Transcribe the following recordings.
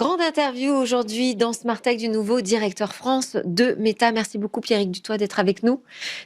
Grande interview aujourd'hui dans Smart Tech du nouveau directeur France de Meta. Merci beaucoup Pierrick Dutoit d'être avec nous,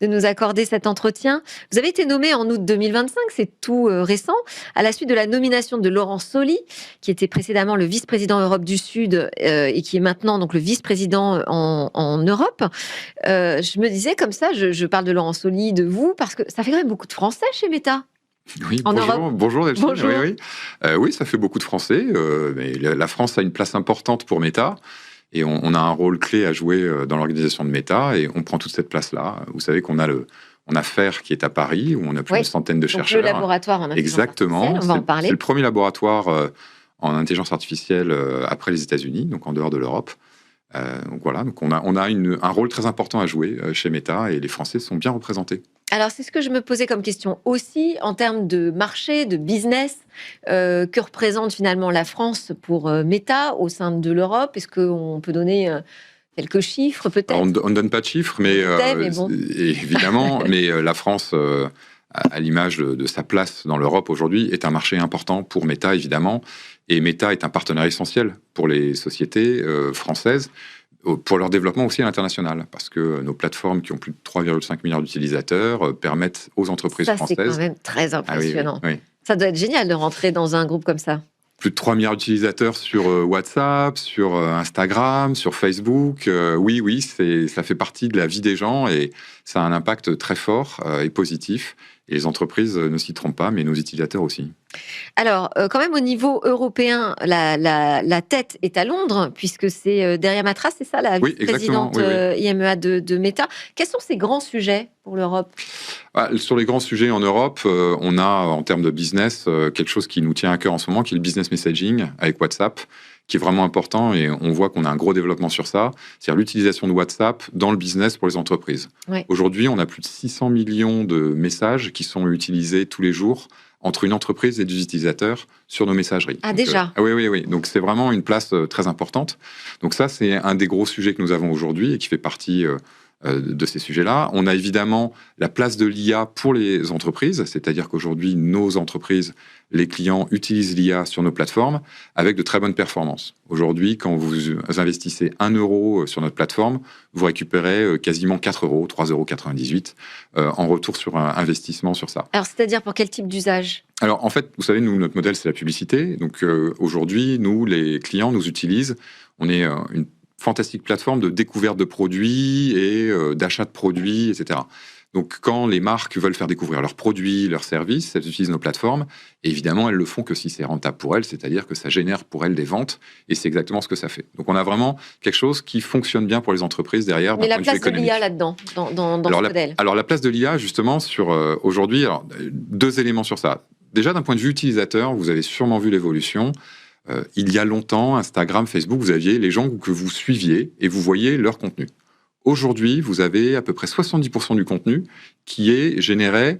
de nous accorder cet entretien. Vous avez été nommé en août 2025, c'est tout récent, à la suite de la nomination de Laurent Soli, qui était précédemment le vice-président Europe du Sud et qui est maintenant donc le vice-président en Europe. Je me disais comme ça, je parle de Laurent Soli, de vous, parce que ça fait quand même beaucoup de Français chez Meta. Oui, En Europe. bonjour Delphine. Bonjour. Oui, ça fait beaucoup de Français. Mais la France a une place importante pour Meta et on a un rôle clé à jouer dans l'organisation de Meta et on prend toute cette place-là. Vous savez qu'on a on a FAIR qui est à Paris où on a plus d'une centaine de Donc chercheurs. le laboratoire en intelligence Exactement. artificielle, on va en parler. C'est le premier laboratoire en intelligence artificielle après les États-Unis, donc en dehors de l'Europe. Donc voilà, donc on a un rôle très important à jouer chez Meta et les Français sont bien représentés. Alors, c'est ce que je me posais comme question aussi, en termes de marché, de business, que représente finalement la France pour Meta au sein de l'Europe? Est-ce qu'on peut donner quelques chiffres peut-être? On ne donne pas de chiffres, mais bon. évidemment, mais la France, à l'image de sa place dans l'Europe aujourd'hui, est un marché important pour Meta, évidemment. Et Meta est un partenaire essentiel pour les sociétés françaises, pour leur développement aussi à l'international, parce que nos plateformes qui ont plus de 3,5 milliards d'utilisateurs permettent aux entreprises françaises... Ça, c'est quand même très impressionnant. Oui. Ça doit être génial de rentrer dans un groupe comme ça. Plus de 3 milliards d'utilisateurs sur WhatsApp, sur Instagram, sur Facebook. Oui, ça fait partie de la vie des gens et ça a un impact très fort et positif. Et les entreprises ne s'y trompent pas, mais nos utilisateurs aussi. Alors, quand même, au niveau européen, la tête est à Londres, puisque c'est Derya Matras, c'est ça, la vice-présidente IMEA de Meta. Quels sont ces grands sujets pour l'Europe? Sur les grands sujets en Europe, on a, en termes de business, quelque chose qui nous tient à cœur en ce moment, qui est le business messaging avec WhatsApp, qui est vraiment important et on voit qu'on a un gros développement sur ça, c'est-à-dire l'utilisation de WhatsApp dans le business pour les entreprises. Oui. Aujourd'hui, on a plus de 600 millions de messages qui sont utilisés tous les jours entre une entreprise et des utilisateurs sur nos messageries. Ah, donc, déjà oui. Donc, c'est vraiment une place très importante. Donc ça, c'est un des gros sujets que nous avons aujourd'hui et qui fait partie de ces sujets-là. On a évidemment la place de l'IA pour les entreprises, c'est-à-dire qu'aujourd'hui, nos entreprises, les clients utilisent l'IA sur nos plateformes avec de très bonnes performances. Aujourd'hui, quand vous investissez 1 euro sur notre plateforme, vous récupérez quasiment 4 euros, 3,98 € en retour sur un investissement sur ça. Alors, c'est-à-dire pour quel type d'usage? Alors, en fait, vous savez, nous, notre modèle, c'est la publicité. Donc, aujourd'hui, nous, les clients nous utilisent. On est une fantastique plateforme de découverte de produits et d'achat de produits, etc. Donc, quand les marques veulent faire découvrir leurs produits, leurs services, elles utilisent nos plateformes. Et évidemment, elles le font que si c'est rentable pour elles, c'est-à-dire que ça génère pour elles des ventes. Et c'est exactement ce que ça fait. Donc, on a vraiment quelque chose qui fonctionne bien pour les entreprises derrière. Mais la place de l'IA là-dedans, dans ce modèle? Alors, la place de l'IA, justement, sur aujourd'hui, deux éléments sur ça. Déjà, d'un point de vue utilisateur, vous avez sûrement vu l'évolution. Il y a longtemps, Instagram, Facebook, vous aviez les gens que vous suiviez et vous voyez leur contenu. Aujourd'hui, vous avez à peu près 70% du contenu qui est généré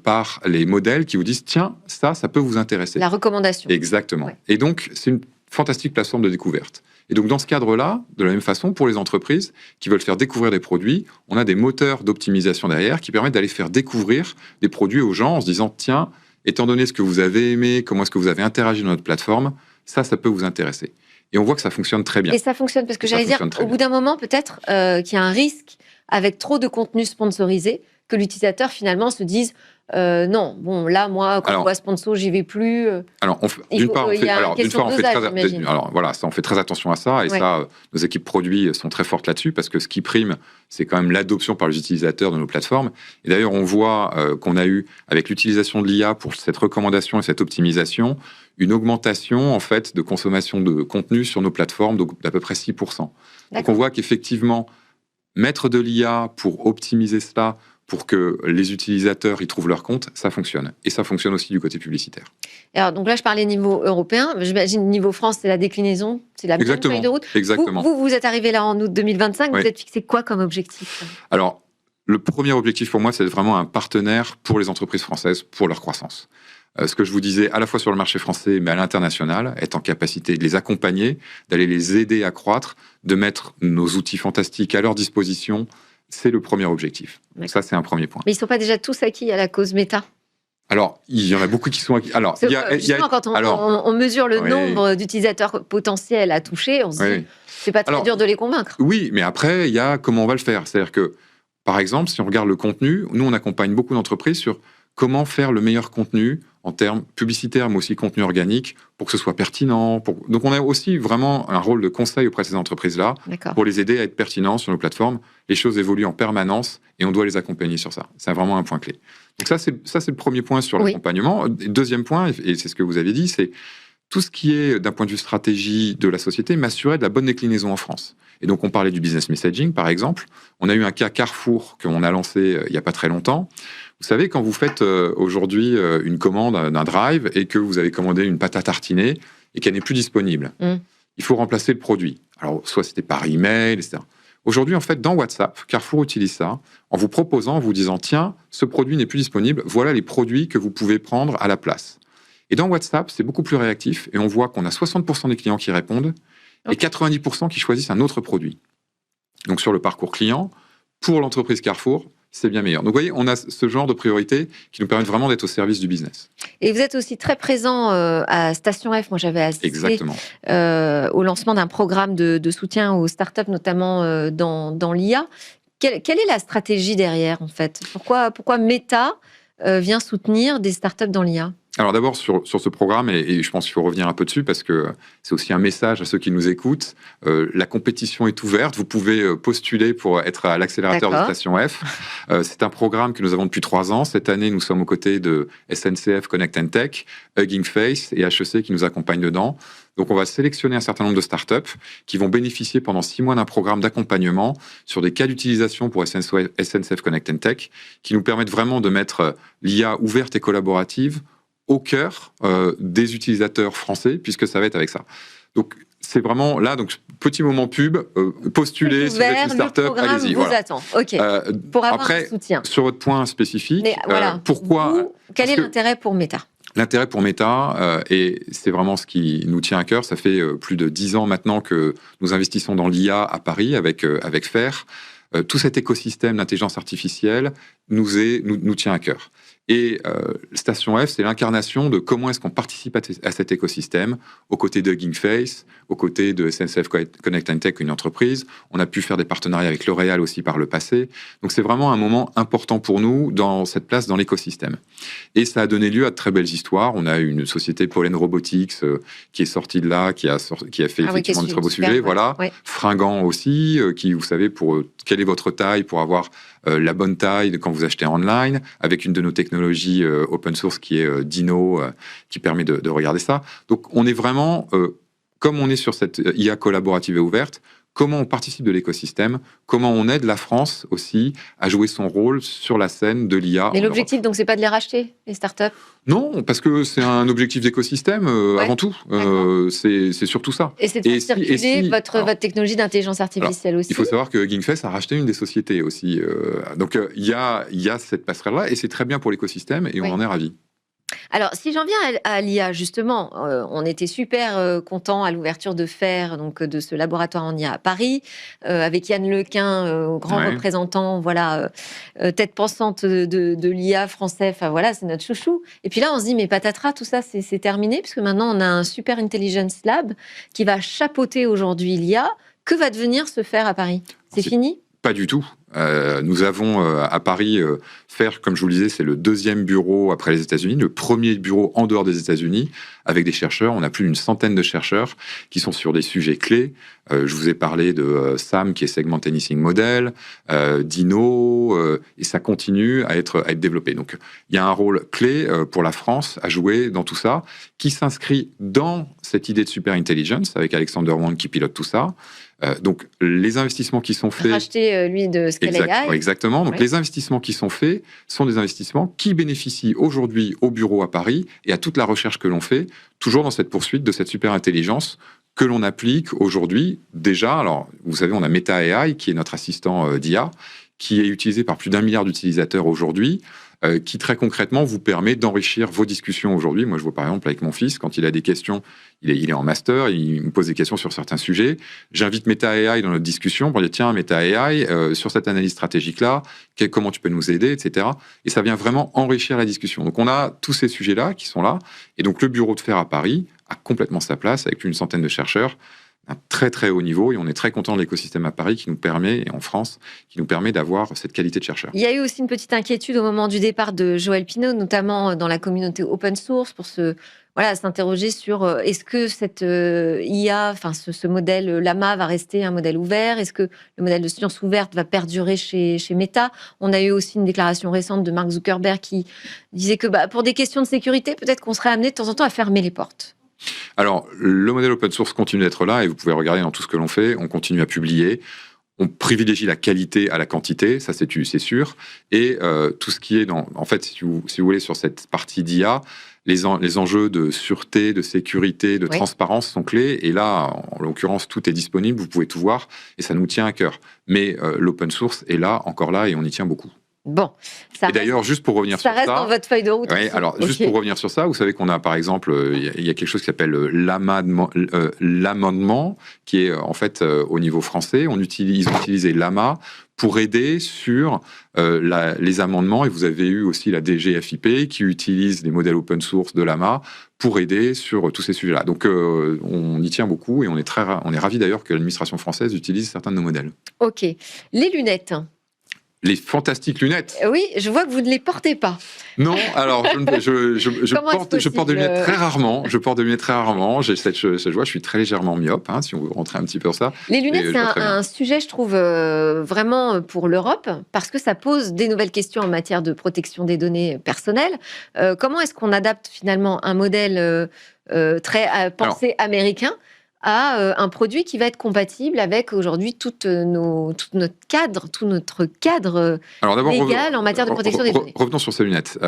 par les modèles qui vous disent « Tiens, ça peut vous intéresser ». La recommandation. Exactement. Ouais. Et donc, c'est une fantastique plateforme de découverte. Et donc, dans ce cadre-là, de la même façon, pour les entreprises qui veulent faire découvrir des produits, on a des moteurs d'optimisation derrière qui permettent d'aller faire découvrir des produits aux gens en se disant « Tiens, étant donné ce que vous avez aimé, comment est-ce que vous avez interagi dans notre plateforme, ça peut vous intéresser ». Et on voit que ça fonctionne très bien. Et ça fonctionne, parce que j'allais dire, au bout d'un moment, peut-être qu'il y a un risque avec trop de contenu sponsorisé, que l'utilisateur finalement se dise non, bon, là, moi, quand on voit sponsor, j'y vais plus. Alors, on fait très attention à ça, et ça, nos équipes produits sont très fortes là-dessus, parce que ce qui prime, c'est quand même l'adoption par les utilisateurs de nos plateformes. Et d'ailleurs, on voit qu'on a eu, avec l'utilisation de l'IA pour cette recommandation et cette optimisation, une augmentation en fait de consommation de contenu sur nos plateformes d'à peu près 6%. Donc on voit qu'effectivement, mettre de l'IA pour optimiser cela, pour que les utilisateurs y trouvent leur compte, ça fonctionne. Et ça fonctionne aussi du côté publicitaire. Alors, donc là, je parlais niveau européen. J'imagine niveau France, c'est la déclinaison, c'est la même feuille de route. Exactement. Vous êtes arrivé là en août 2025. Oui. Vous êtes fixé quoi comme objectif? Alors, le premier objectif pour moi, c'est vraiment un partenaire pour les entreprises françaises, pour leur croissance. Ce que je vous disais, à la fois sur le marché français, mais à l'international, être en capacité de les accompagner, d'aller les aider à croître, de mettre nos outils fantastiques à leur disposition, c'est le premier objectif. Donc ça, c'est un premier point. Mais ils ne sont pas déjà tous acquis à la cause Meta? Alors, il y en a beaucoup qui sont... Alors, justement, quand on mesure le nombre d'utilisateurs potentiels à toucher, on se dit, c'est pas très dur de les convaincre. Oui, mais après, il y a comment on va le faire. C'est-à-dire que, par exemple, si on regarde le contenu, nous, on accompagne beaucoup d'entreprises sur comment faire le meilleur contenu en termes publicitaires, mais aussi contenu organique, pour que ce soit pertinent. Donc, on a aussi vraiment un rôle de conseil auprès de ces entreprises-là, pour les aider à être pertinents sur nos plateformes. Les choses évoluent en permanence et on doit les accompagner sur ça. C'est vraiment un point clé. Donc ça, c'est le premier point sur l'accompagnement. Deuxième point, et c'est ce que vous avez dit, c'est tout ce qui est, d'un point de vue stratégie de la société, m'assurer de la bonne déclinaison en France. Et donc, on parlait du business messaging, par exemple. On a eu un cas Carrefour qu'on a lancé il n'y a pas très longtemps. Vous savez, quand vous faites aujourd'hui une commande d'un drive et que vous avez commandé une pâte à tartiner et qu'elle n'est plus disponible, il faut remplacer le produit. Alors, soit c'était par email, etc. Aujourd'hui, en fait, dans WhatsApp, Carrefour utilise ça en vous proposant, en vous disant, tiens, ce produit n'est plus disponible, voilà les produits que vous pouvez prendre à la place. Et dans WhatsApp, c'est beaucoup plus réactif et on voit qu'on a 60% des clients qui répondent et 90% qui choisissent un autre produit. Donc sur le parcours client, pour l'entreprise Carrefour, c'est bien meilleur. Donc vous voyez, on a ce genre de priorités qui nous permettent vraiment d'être au service du business. Et vous êtes aussi très présent à Station F. Moi, j'avais assisté au lancement d'un programme de soutien aux startups, notamment dans l'IA. Quelle est la stratégie derrière, en fait ? Pourquoi Meta vient soutenir des startups dans l'IA ? Alors d'abord, sur ce programme, et je pense qu'il faut revenir un peu dessus, parce que c'est aussi un message à ceux qui nous écoutent, la compétition est ouverte, vous pouvez postuler pour être à l'accélérateur de Station F. C'est un programme que nous avons depuis 3 ans. Cette année, nous sommes aux côtés de SNCF Connect and Tech, Hugging Face et HEC qui nous accompagnent dedans. Donc on va sélectionner un certain nombre de startups qui vont bénéficier pendant 6 mois d'un programme d'accompagnement sur des cas d'utilisation pour SNCF Connect and Tech, qui nous permettent vraiment de mettre l'IA ouverte et collaborative au cœur des utilisateurs français, puisque ça va être avec ça. Donc, c'est vraiment là, donc petit moment pub, postulez, si vous êtes une start-up, allez-y. Vous attend. OK. Pour avoir un soutien. Sur votre point spécifique, pourquoi... Quel est l'intérêt pour Meta ? L'intérêt pour Meta, et c'est vraiment ce qui nous tient à cœur, ça fait plus de 10 ans maintenant que nous investissons dans l'IA à Paris avec FAIR. Tout cet écosystème d'intelligence artificielle nous tient à cœur. Et Station F, c'est l'incarnation de comment est-ce qu'on participe à cet écosystème, aux côtés de Hugging Face, aux côtés de SNCF Connect and Tech, une entreprise. On a pu faire des partenariats avec L'Oréal aussi par le passé. Donc c'est vraiment un moment important pour nous dans cette place dans l'écosystème. Et ça a donné lieu à de très belles histoires. On a une société Pollen Robotics qui est sortie de là, qui a fait effectivement de très beaux sujets. Voilà. Ouais. Fringant aussi, qui, vous savez, pour quelle est votre taille pour avoir la bonne taille quand vous achetez en online, avec une de nos technologies open source qui est Dino, qui permet de regarder ça. Donc on est vraiment, comme on est sur cette IA collaborative et ouverte, comment on participe de l'écosystème, comment on aide la France aussi à jouer son rôle sur la scène de l'IA. Mais l'objectif, donc, c'est pas de les racheter, les startups ? Non, parce que c'est un objectif d'écosystème avant tout. C'est surtout ça. Et c'est de faire circuler votre technologie d'intelligence artificielle aussi. Il faut savoir que Hugging Face a racheté une des sociétés aussi. Donc il y a cette passerelle-là et c'est très bien pour l'écosystème et on en est ravis. Alors, si j'en viens à l'IA, justement, on était super contents à l'ouverture de FAIR, donc de ce laboratoire en IA à Paris, avec Yann Lequin, grand représentant, voilà, tête pensante de l'IA français. Enfin voilà, c'est notre chouchou. Et puis là, on se dit, mais patatras, tout ça, c'est terminé, puisque maintenant, on a un Super Intelligence Lab qui va chapeauter aujourd'hui l'IA. Que va devenir ce FAIR à Paris ? C'est fini ? Pas du tout. Nous avons à Paris FAIR, comme je vous le disais, c'est le 2e bureau après les États-Unis, le premier bureau en dehors des États-Unis, avec des chercheurs. On a plus d'une centaine de chercheurs qui sont sur des sujets clés. Je vous ai parlé de SAM, qui est Segment Anything Model, Dino, et ça continue à être développé. Donc, il y a un rôle clé pour la France à jouer dans tout ça, qui s'inscrit dans cette idée de super intelligence, avec Alexander Wang qui pilote tout ça. Donc, les investissements qui sont faits... Racheter, lui, de Scale AI. Exactement. Donc, les investissements qui sont faits sont des investissements qui bénéficient aujourd'hui au bureau à Paris et à toute la recherche que l'on fait, toujours dans cette poursuite de cette super intelligence que l'on applique aujourd'hui. Déjà, alors, vous savez, on a Meta AI, qui est notre assistant d'IA, qui est utilisé par plus d'1 milliard d'utilisateurs aujourd'hui. qui très concrètement vous permet d'enrichir vos discussions aujourd'hui. Moi, je vois par exemple avec mon fils, quand il a des questions, il est en master, il me pose des questions sur certains sujets. J'invite Meta AI dans notre discussion pour dire tiens, Meta AI, sur cette analyse stratégique-là, comment tu peux nous aider, etc. Et ça vient vraiment enrichir la discussion. Donc on a tous ces sujets-là qui sont là. Et donc le bureau de fer à Paris a complètement sa place avec plus d'une centaine de chercheurs un très très haut niveau et on est très content de l'écosystème à Paris qui nous permet, et en France, qui nous permet d'avoir cette qualité de chercheur. Il y a eu aussi une petite inquiétude au moment du départ de Joël Pineau, notamment dans la communauté open source, pour s'interroger sur est-ce que cette IA, enfin ce modèle Llama va rester un modèle ouvert? Est-ce que le modèle de science ouverte va perdurer chez Meta? On a eu aussi une déclaration récente de Mark Zuckerberg qui disait que pour des questions de sécurité, peut-être qu'on serait amené de temps en temps à fermer les portes. Alors, le modèle open source continue d'être là et vous pouvez regarder dans tout ce que l'on fait. On continue à publier. On privilégie la qualité à la quantité, ça c'est sûr. Et tout ce qui est en fait, si vous voulez, sur cette partie d'IA, les enjeux de sûreté, de sécurité, de transparence sont clés. Et là, en l'occurrence, tout est disponible, vous pouvez tout voir et ça nous tient à cœur. Mais l'open source est là, encore là et on y tient beaucoup. Bon, et d'ailleurs, juste pour revenir sur ça... Ça reste dans votre feuille de route. Oui, alors, juste pour revenir sur ça, vous savez qu'on a, par exemple, il y a quelque chose qui s'appelle l'amendement, qui est, en fait, au niveau français. Ils ont utilisé Llama pour aider sur les amendements. Et vous avez eu aussi la DGFiP qui utilise les modèles open source de Llama pour aider sur tous ces sujets-là. Donc, on y tient beaucoup et on est ravis d'ailleurs que l'administration française utilise certains de nos modèles. OK. Les lunettes. Les fantastiques lunettes. Oui, je vois que vous ne les portez pas. Non, alors je porte des lunettes très rarement. Je porte des lunettes très rarement. J'ai cette joie. Je suis très légèrement myope, si on veut rentrer un petit peu dans ça. Les lunettes, c'est un sujet, je trouve, vraiment pour l'Europe, parce que ça pose des nouvelles questions en matière de protection des données personnelles. Comment est-ce qu'on adapte finalement un modèle très pensé américain à un produit qui va être compatible avec aujourd'hui tout notre cadre légal en matière de protection des données. Revenons sur ces lunettes.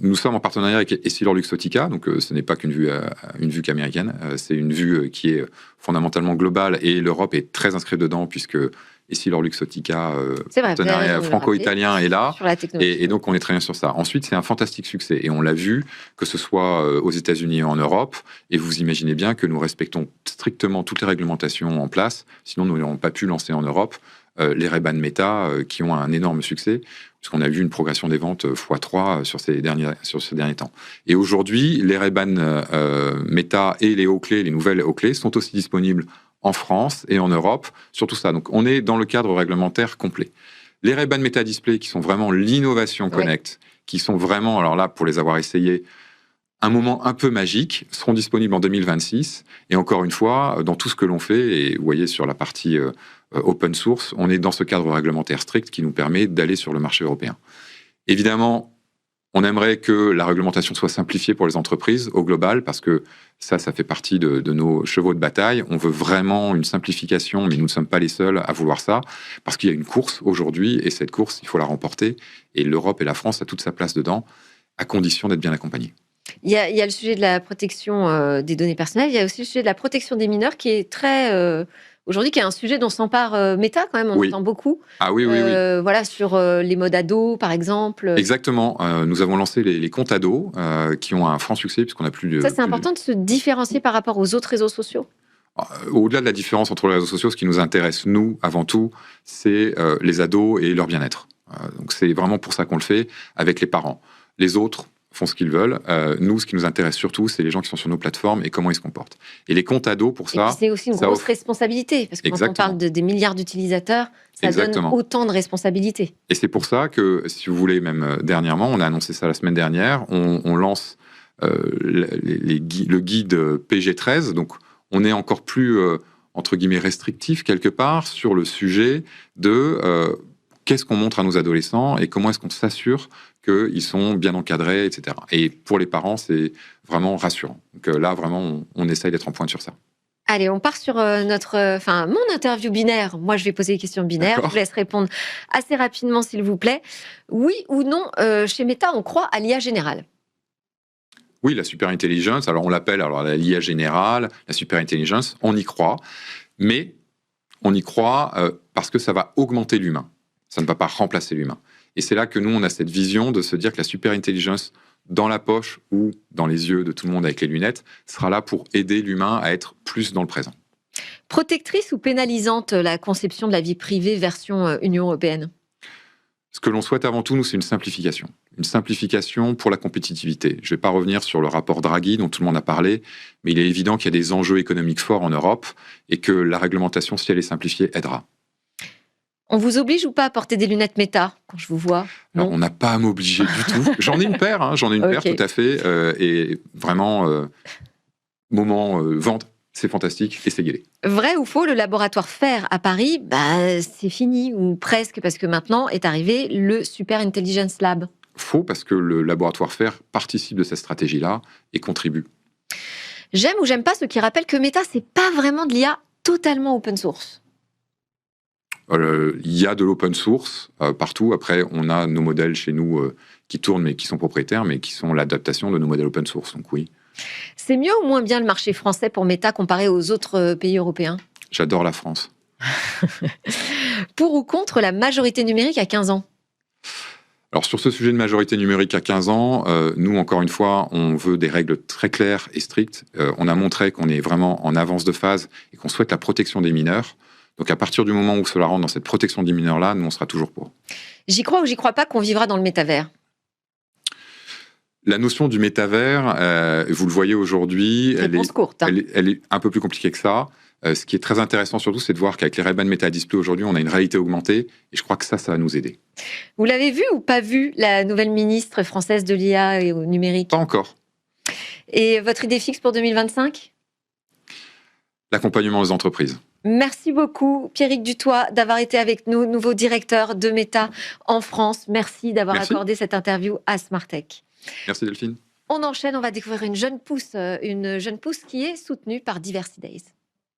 Nous sommes en partenariat avec EssilorLuxottica, donc ce n'est pas qu'une vue qu'américaine, c'est une vue qui est fondamentalement globale et l'Europe est très inscrite dedans puisque EssilorLuxottica, partenariat franco-italien est là, et donc on est très bien sur ça. Ensuite, c'est un fantastique succès, et on l'a vu, que ce soit aux États-Unis et en Europe, et vous imaginez bien que nous respectons strictement toutes les réglementations en place, sinon nous n'aurions pas pu lancer en Europe les Ray-Ban Meta, qui ont un énorme succès, puisqu'on a vu une progression des ventes x3 sur ces derniers temps. Et aujourd'hui, les Ray-Ban Meta et les Oakley, les nouvelles Oakley, sont aussi disponibles en France et en Europe, sur tout ça. Donc, on est dans le cadre réglementaire complet. Les Ray-Ban Meta Display, qui sont vraiment l'innovation Connect, qui sont vraiment, alors là, pour les avoir essayés, un moment un peu magique, seront disponibles en 2026. Et encore une fois, dans tout ce que l'on fait, et vous voyez sur la partie open source, on est dans ce cadre réglementaire strict qui nous permet d'aller sur le marché européen. Évidemment, on aimerait que la réglementation soit simplifiée pour les entreprises au global, parce que ça fait partie de nos chevaux de bataille. On veut vraiment une simplification, mais nous ne sommes pas les seuls à vouloir ça, parce qu'il y a une course aujourd'hui, et cette course, il faut la remporter. Et l'Europe et la France a toute sa place dedans, à condition d'être bien accompagnés. Il y a le sujet de la protection des données personnelles, il y a aussi le sujet de la protection des mineurs qui est très... Aujourd'hui, qui est un sujet dont s'empare Meta, quand même, on entend beaucoup. Ah oui. Voilà, sur les modes ados, par exemple. Exactement. Nous avons lancé les comptes ados, qui ont un franc succès, puisqu'on a plus de... Ça, c'est important de se différencier par rapport aux autres réseaux sociaux. Au-delà de la différence entre les réseaux sociaux, ce qui nous intéresse, nous, avant tout, c'est les ados et leur bien-être. Donc c'est vraiment pour ça qu'on le fait, avec les parents. Les autres font ce qu'ils veulent. Nous, ce qui nous intéresse surtout, c'est les gens qui sont sur nos plateformes et comment ils se comportent. Et les comptes ados, pour ça... c'est aussi une grosse responsabilité, parce que quand on parle des milliards d'utilisateurs, ça donne autant de responsabilités. Et c'est pour ça que, si vous voulez, même dernièrement, on a annoncé ça la semaine dernière, on lance le guide PG13, donc on est encore plus, entre guillemets, restrictif quelque part sur le sujet de... qu'est-ce qu'on montre à nos adolescents et comment est-ce qu'on s'assure qu'ils sont bien encadrés, etc. Et pour les parents, c'est vraiment rassurant. Donc là, vraiment, on essaye d'être en pointe sur ça. Allez, on part sur mon interview binaire. Moi, je vais poser des questions binaires. Je vous laisse répondre assez rapidement, s'il vous plaît. Oui ou non, chez Meta, on croit à l'IA générale? Oui, la superintelligence, alors on l'appelle l'IA générale, la superintelligence, on y croit. Mais on y croit parce que ça va augmenter l'humain. Ça ne va pas remplacer l'humain. Et c'est là que nous, on a cette vision de se dire que la super intelligence dans la poche ou dans les yeux de tout le monde avec les lunettes sera là pour aider l'humain à être plus dans le présent. Protectrice ou pénalisante, la conception de la vie privée version Union européenne? Ce que l'on souhaite avant tout, nous, c'est une simplification. Une simplification pour la compétitivité. Je ne vais pas revenir sur le rapport Draghi dont tout le monde a parlé, mais il est évident qu'il y a des enjeux économiques forts en Europe et que la réglementation, si elle est simplifiée, aidera. On vous oblige ou pas à porter des lunettes méta quand je vous vois? Alors, on n'a pas à m'obliger du tout. J'en ai une paire, paire tout à fait. Et vraiment, moment vente, c'est fantastique et c'est guélé. Vrai ou faux, le laboratoire Fer à Paris, c'est fini, ou presque, parce que maintenant est arrivé le Super Intelligence Lab. Faux, parce que le laboratoire Fer participe de cette stratégie-là et contribue. J'aime ou j'aime pas ceux qui rappellent que Meta, c'est pas vraiment de l'IA totalement open source. Il y a de l'open source partout. Après, on a nos modèles chez nous qui tournent, mais qui sont propriétaires, mais qui sont l'adaptation de nos modèles open source. Donc oui. C'est mieux ou moins bien le marché français pour Meta comparé aux autres pays européens? J'adore la France. Pour ou contre la majorité numérique à 15 ans? Alors sur ce sujet de majorité numérique à 15 ans, nous, encore une fois, on veut des règles très claires et strictes. On a montré qu'on est vraiment en avance de phase et qu'on souhaite la protection des mineurs. Donc à partir du moment où cela rentre dans cette protection des mineurs-là, nous, on sera toujours pour. J'y crois ou j'y crois pas qu'on vivra dans le métavers? La notion du métavers, vous le voyez aujourd'hui, elle est un peu plus compliquée que ça. Ce qui est très intéressant surtout, c'est de voir qu'avec les Ray-Ban Meta Display aujourd'hui, on a une réalité augmentée. Et je crois que ça va nous aider. Vous l'avez vu ou pas vu, la nouvelle ministre française de l'IA et au numérique? Pas encore. Et votre idée fixe pour 2025? L'accompagnement des entreprises. Merci beaucoup, Pierrick Dutoit, d'avoir été avec nous, nouveau directeur de Meta en France. Merci d'avoir accordé cette interview à Smartech. Merci Delphine. On enchaîne, on va découvrir une jeune pousse qui est soutenue par Diversity Days.